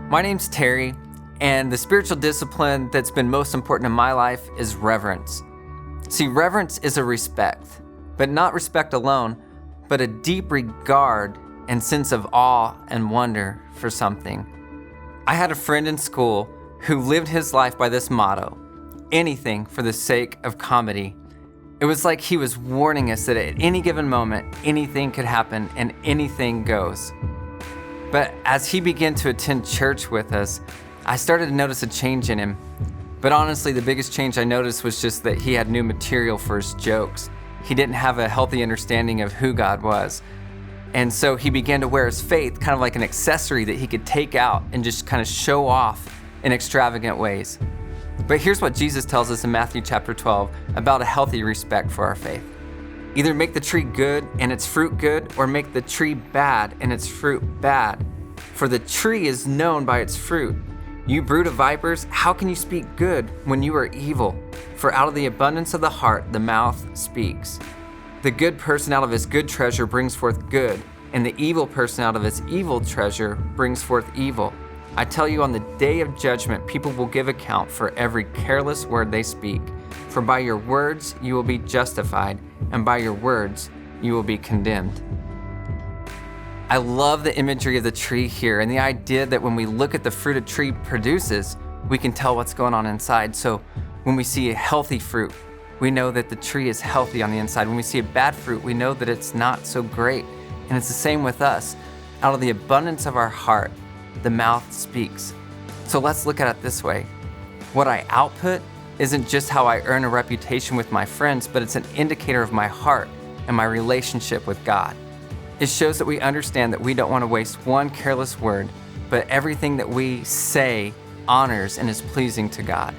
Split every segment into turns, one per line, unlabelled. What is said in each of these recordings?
My name's Terry, and the spiritual discipline that's been most important in my life is reverence. See, reverence is a respect, but not respect alone, but a deep regard and sense of awe and wonder for something. I had a friend in school who lived his life by this motto: anything for the sake of comedy. It was like he was warning us that at any given moment, anything could happen and anything goes. But as he began to attend church with us, I started to notice a change in him. But honestly, the biggest change I noticed was just that he had new material for his jokes. He didn't have a healthy understanding of who God was. And so he began to wear his faith kind of like an accessory that he could take out and just kind of show off in extravagant ways. But here's what Jesus tells us in Matthew chapter 12 about a healthy respect for our faith. Either make the tree good and its fruit good, or make the tree bad and its fruit bad. For the tree is known by its fruit. You brood of vipers, how can you speak good when you are evil? For out of the abundance of the heart, the mouth speaks. The good person out of his good treasure brings forth good, and the evil person out of his evil treasure brings forth evil. I tell you, on the day of judgment, people will give account for every careless word they speak. For by your words you will be justified, and by your words you will be condemned. I love the imagery of the tree here, and the idea that when we look at the fruit a tree produces, we can tell what's going on inside. So when we see a healthy fruit, we know that the tree is healthy on the inside. When we see a bad fruit, we know that it's not so great. And it's the same with us. Out of the abundance of our heart, the mouth speaks. So let's look at it this way. What I output isn't just how I earn a reputation with my friends, but it's an indicator of my heart and my relationship with God. It shows that we understand that we don't want to waste one careless word, but everything that we say honors and is pleasing to God.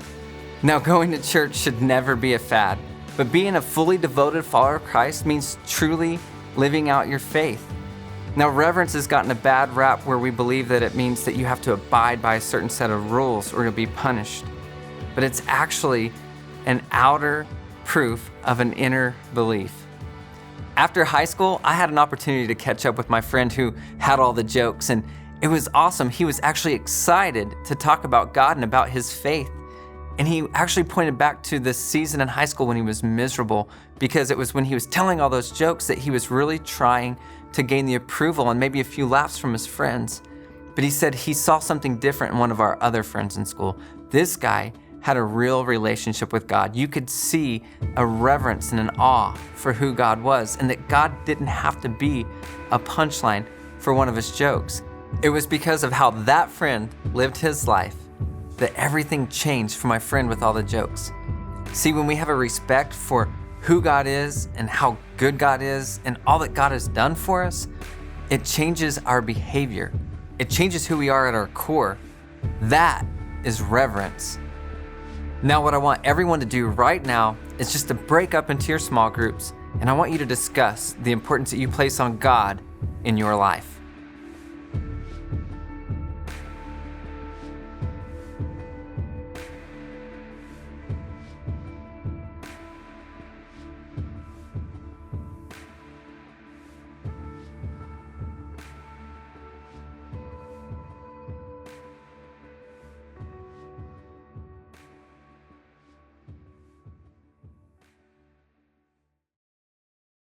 Now, going to church should never be a fad, but being a fully devoted follower of Christ means truly living out your faith. Now, reverence has gotten a bad rap where we believe that it means that you have to abide by a certain set of rules or you'll be punished. But it's actually an outer proof of an inner belief. After high school, I had an opportunity to catch up with my friend who had all the jokes, and it was awesome. He was actually excited to talk about God and about his faith. And he actually pointed back to this season in high school when he was miserable, because it was when he was telling all those jokes that he was really trying to gain the approval and maybe a few laughs from his friends. But he said he saw something different in one of our other friends in school. This guy had a real relationship with God. You could see a reverence and an awe for who God was, and that God didn't have to be a punchline for one of his jokes. It was because of how that friend lived his life that everything changed for my friend with all the jokes. See, when we have a respect for who God is and how good God is and all that God has done for us, it changes our behavior. It changes who we are at our core. That is reverence. Now, what I want everyone to do right now is just to break up into your small groups, and I want you to discuss the importance that you place on God in your life.